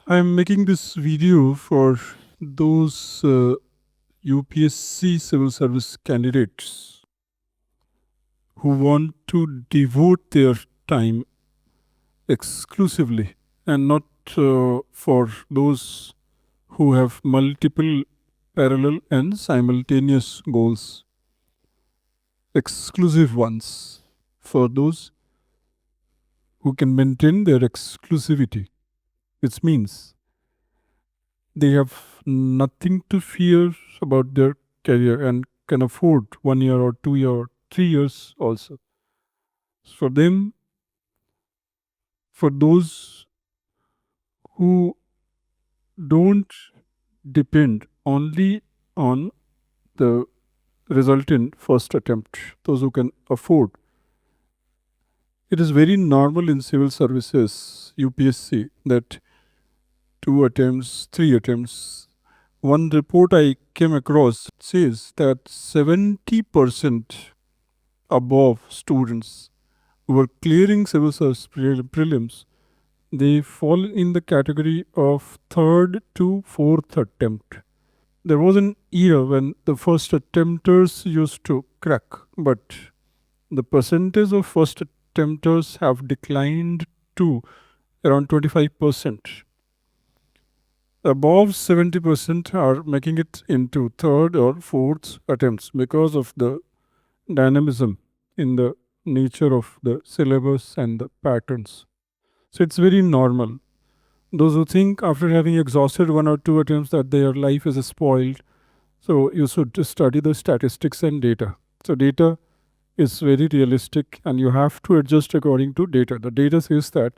I'm making this video for those UPSC civil service candidates who want to devote their time exclusively and not for those who have multiple parallel and simultaneous goals. Exclusive ones for those who can maintain their exclusivity, which means they have nothing to fear about their career and can afford 1 year or 2 year or 3 years also. For them, for those who don't depend only on the result in first attempt, those who can afford. It is very normal in civil services, UPSC, that 2 attempts, 3 attempts. One report I came across says that 70% above students who were clearing civil service prelims, they fall in the category of third to fourth attempt. There was an era when the first attempters used to crack, but the percentage of first attempters have declined to around 25%. Above 70% are making it into third or fourth attempts because of the dynamism in the nature of the syllabus and the patterns. So it's very normal. Those who think after having exhausted 1 or 2 attempts that their life is spoiled, so you should study the statistics and data. So data is very realistic and you have to adjust according to data. The data says that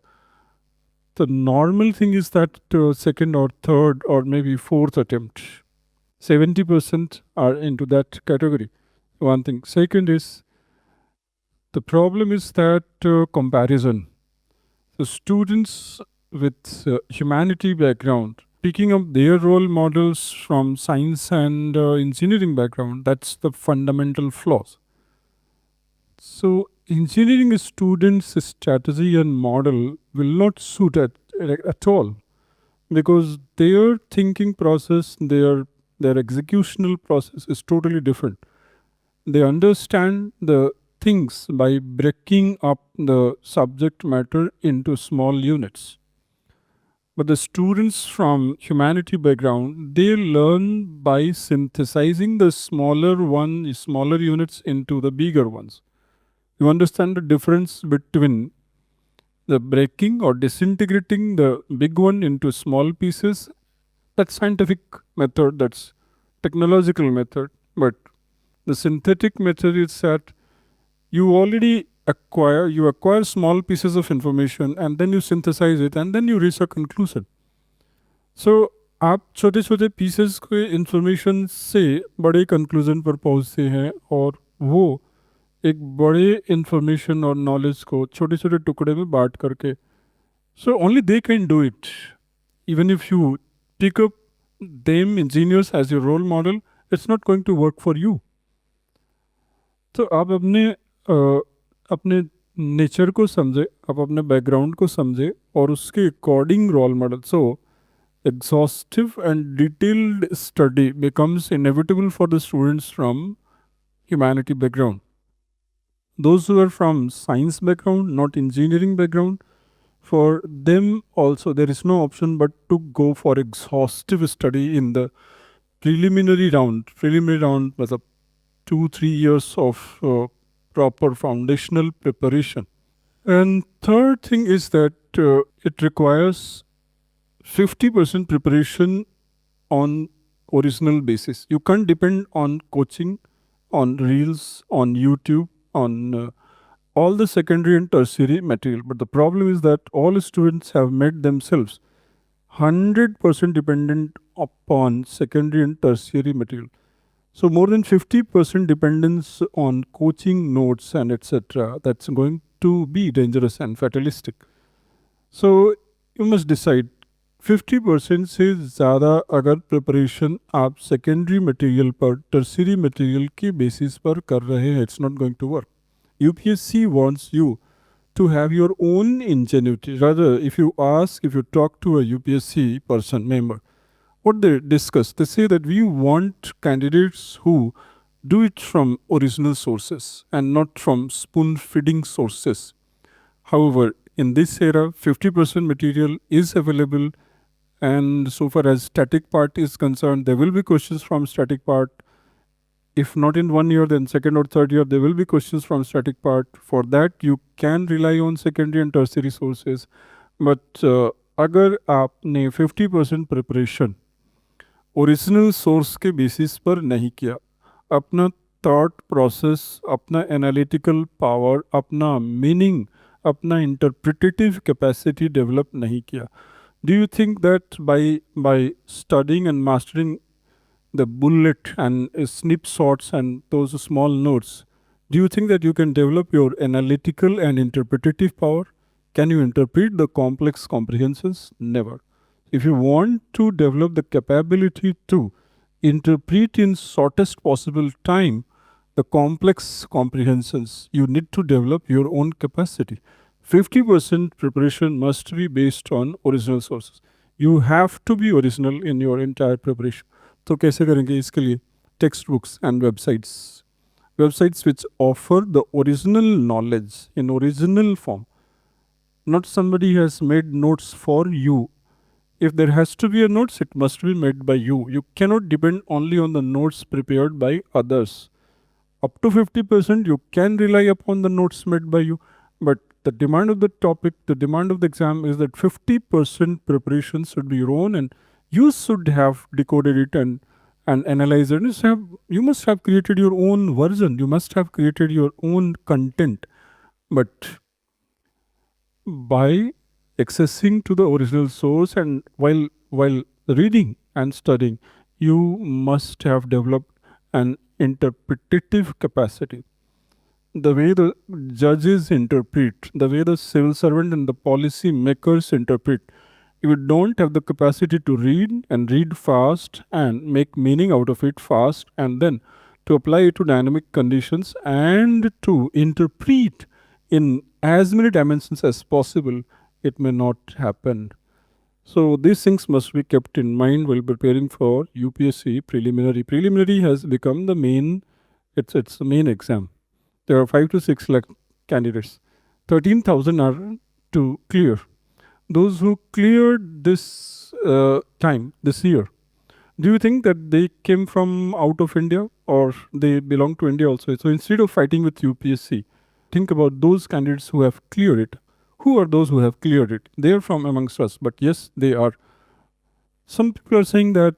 the normal thing is that second or third or maybe fourth attempt, 70% are into that category. One thing. Second is, the problem is that comparison. The students with humanity background, picking up their role models from science and engineering background, that's the fundamental flaws. So engineering students' strategy and model will not suit at all because their thinking process, their executional process is totally different. They understand the things by breaking up the subject matter into small units. But the students from humanity background, they learn by synthesizing the smaller units into the bigger ones. You understand the difference between the breaking or disintegrating the big one into small pieces? That's scientific method, that's technological method. But the synthetic method is that you acquire small pieces of information and then you synthesize it and then you reach a conclusion. So आप छोटे छोटे pieces के information से बड़े conclusion पर पहुंचते हैं और वो एक बड़े इंफॉर्मेशन और नॉलेज को छोटे छोटे टुकड़े में बांट करके, so only they can do it. Even if you pick up them engineers as your role model, it's not going to work for you. तो आप अपने नेचर को समझे, आप अपने बैकग्राउंड को समझे और उसके according role model. So exhaustive and detailed study becomes inevitable for the students from humanity background. Those who are from science background, not engineering background, for them also there is no option but to go for exhaustive study in the preliminary round. Preliminary round was 2-3 years of proper foundational preparation. And third thing is that it requires 50% preparation on original basis. You can't depend on coaching, on reels, on YouTube, on all the secondary and tertiary material. But the problem is that all students have made themselves 100% dependent upon secondary and tertiary material. So more than 50% dependence on coaching notes and etc. That's going to be dangerous and fatalistic. So you must decide 50% से ज़्यादा अगर preparation आप secondary material पर, tertiary material के basis पर कर रहे हैं, it's not going to work. UPSC wants you to have your own ingenuity. Rather, if you talk to a UPSC member, what they discuss, they say that we want candidates who do it from original sources and not from spoon feeding sources. However, in this era, 50% material is available, and so far as static part is concerned, there will be questions from static part. If not in 1 year, then second or third year, there will be questions from static part. For that, you can rely on secondary and tertiary sources. But अगर आपने 50% preparation original source के basis पर नहीं किया, अपना thought process, अपना analytical power, अपना meaning, अपना इंटरप्रिटेटिव कैपेसिटी डेवलप नहीं किया, do you think that by studying and mastering the bullet and snapshots and those small notes, do you think that you can develop your analytical and interpretative power? Can you interpret the complex comprehensions? Never. If you want to develop the capability to interpret in shortest possible time the complex comprehensions, you need to develop your own capacity. 50% preparation must be based on original sources. You have to be original in your entire preparation. तो कैसे करेंगे इसके लिए? Textbooks and websites which offer the original knowledge in original form. Not somebody has made notes for you. If there has to be a notes, it must be made by you. You cannot depend only on the notes prepared by others. Up to 50%, you can rely upon the notes made by you, but the demand of the topic, the demand of the exam is that 50% preparation should be your own, and you should have decoded it and analyzed it. You must have created your own version. You must have created your own content. But by accessing to the original source and while reading and studying, you must have developed an interpretative capacity. The way the judges interpret, the way the civil servant and the policy makers interpret, if you don't have the capacity to read and read fast and make meaning out of it fast, and then to apply it to dynamic conditions and to interpret in as many dimensions as possible, it may not happen. So these things must be kept in mind while preparing for UPSC preliminary. Preliminary has become the main, it's the main exam. There are 5 to 6 lakh candidates. 13,000 are to clear. Those who cleared this time, this year, do you think that they came from out of India or they belong to India also? So instead of fighting with UPSC, think about those candidates who have cleared it. Who are those who have cleared it? They are from amongst us, but yes, they are. Some people are saying that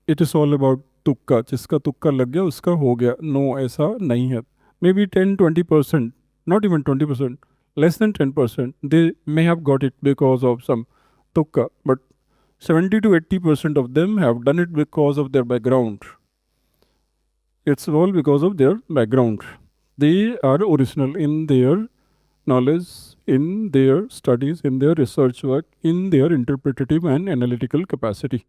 it is all about tukka. जिसका तुक्का लग गया उसका हो गया. No, ऐसा नहीं है. Maybe 10-20%, not even 20%, less than 10%, they may have got it because of some tukka, but 70 to 80% of them have done it because of their background. It's all because of their background. They are original in their knowledge, in their studies, in their research work, in their interpretative and analytical capacity.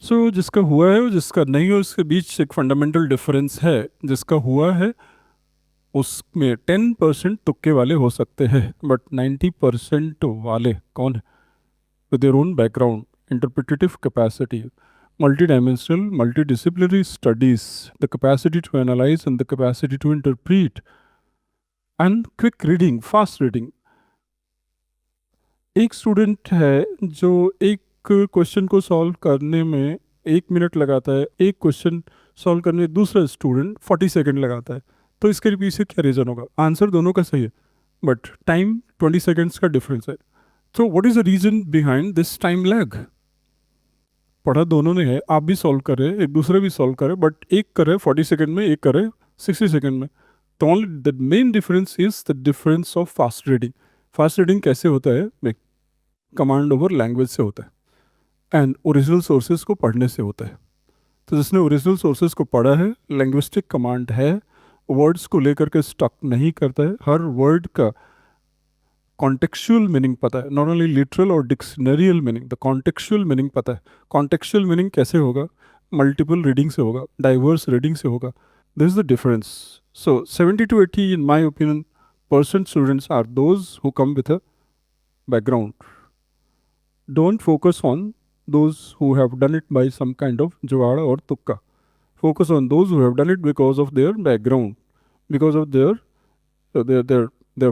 सो जिसका हुआ है और जिसका नहीं है उसके बीच एक fundamental difference है. जिसका हुआ है उसमें 10% तुक्के वाले हो सकते हैं, बट 90% वाले कौन है? With their own background, interpretative capacity, multi dimensional, multi disciplinary studies, the capacity to analyse and the capacity to interpret, and quick reading, fast reading. एक स्टूडेंट है जो एक क्वेश्चन को सॉल्व करने में 1 मिनट लगाता है, एक क्वेश्चन सॉल्व करने में दूसरा स्टूडेंट 40 सेकेंड लगाता है. तो इसके पीछे क्या रीज़न होगा? आंसर दोनों का सही है, बट टाइम 20 सेकेंड्स का डिफरेंस है. तो what is the reason behind this time lag? पढ़ा दोनों ने है, आप भी सॉल्व कर रहे हैं, एक दूसरे भी सॉल्व कर रहे हैं, बट एक करे 40 सेकेंड में, एक करे 60 सेकेंड में. तो only the main difference is the difference of fast reading. Fast reading कैसे होता है? कमांड ओवर लैंग्वेज से होता है एंड ओरिजिनल सोर्सेज को पढ़ने से होता है. तो जिसने ओरिजिनल सोर्सेज को पढ़ा है, लैंग्विस्टिक कमांड है, वर्ड्स को लेकर के स्टक नहीं करता है, हर वर्ड का कॉन्टेक्चुअल मीनिंग पता है, नॉट ओनली लिटरल और डिक्शनरियल मीनिंग, द कॉन्टेक्चुअल मीनिंग पता है. कॉन्टेक्चुअल मीनिंग कैसे होगा? मल्टीपल रीडिंग से होगा, डाइवर्स रीडिंग से होगा. This is the difference. So 70 to 80 in my opinion 50% students are those who come with a background. Don't focus on those who have done it by some kind of jugaad or tukka. Focus on those who have done it because of their background, because of their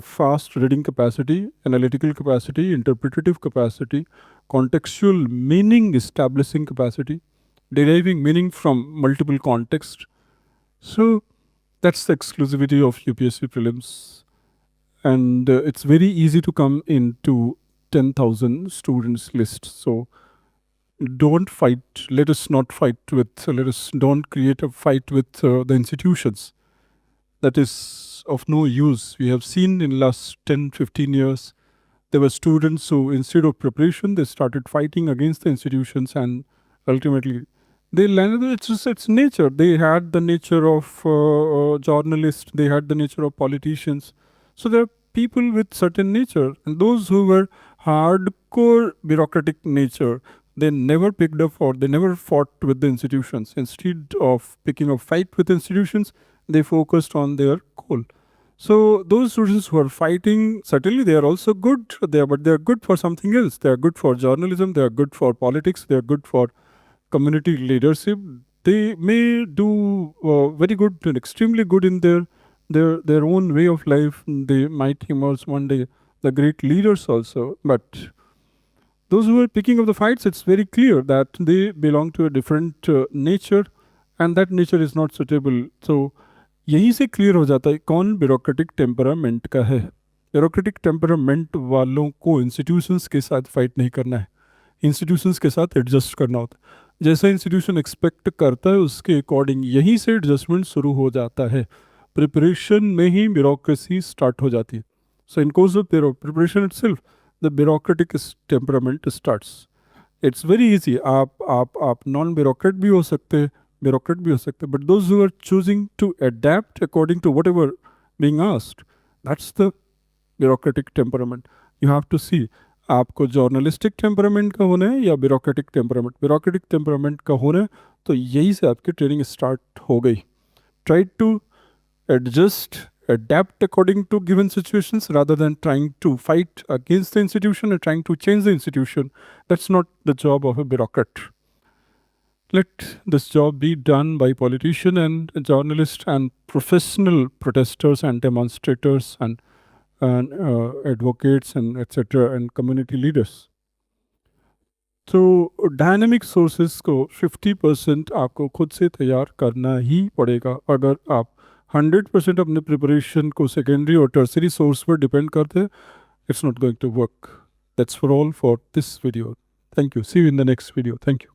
fast reading capacity, analytical capacity, interpretative capacity, contextual meaning establishing capacity, deriving meaning from multiple contexts. So that's the exclusivity of UPSC prelims, and it's very easy to come into 10,000 students list. So don't fight. Let us not fight with. Let us don't create a fight with the institutions. That is of no use. We have seen in last 10, 15 years, there were students who, instead of preparation, they started fighting against the institutions, and ultimately they landed. It's nature. They had the nature of journalists. They had the nature of politicians. So there are people with certain nature, and those who were hardcore bureaucratic nature, they never picked up or they never fought with the institutions. Instead of picking a fight with institutions, they focused on their goal. So those students who are fighting, certainly they are also good there, but they are good for something else. They are good for journalism. They are good for politics. They are good for community leadership. They may do very good and extremely good in their own way of life. They might emerge one day the great leaders also. But those who are picking up the fights, it's very clear that they belong to a different nature, and that nature is not suitable. So यहीं से clear हो जाता है कौन bureaucratic temperament का है. Bureaucratic temperament वालों को इंस्टीट्यूशंस के साथ फाइट नहीं करना है, इंस्टीट्यूशंस के साथ एडजस्ट करना होता है. जैसा इंस्टीट्यूशन एक्सपेक्ट करता है उसके अकॉर्डिंग यहीं से एडजस्टमेंट शुरू हो जाता है. प्रिपरेशन में ही ब्यूरोक्रेसी स्टार्ट हो जाती है. So in course of preparation itself the bureaucratic temperament starts. It's very easy. आप नॉन ब्यूरोक्रेट भी हो सकते हैं, bureaucrat भी हो सकते हैं, but those who are choosing to adapt according to whatever being asked, that's the bureaucratic temperament. You have to see आपको journalistic temperament का होना है या bureaucratic temperament. Bureaucratic temperament का होना है तो यही से आपकी training start हो गई. Try to adjust, adapt according to given situations rather than trying to fight against the institution and trying to change the institution. That's not the job of a bureaucrat. Let this job be done by politicians and journalists and professional protesters and demonstrators and advocates and etc. and community leaders. तो dynamic sources को 50% आपको खुद से तैयार करना ही पड़ेगा. अगर आप 100% अपने प्रिपरेशन को सेकेंडरी और टर्सरी सोर्स पर डिपेंड करते हैं, it's not going to work. That's for all for this video. Thank you. See you in the next video. Thank you.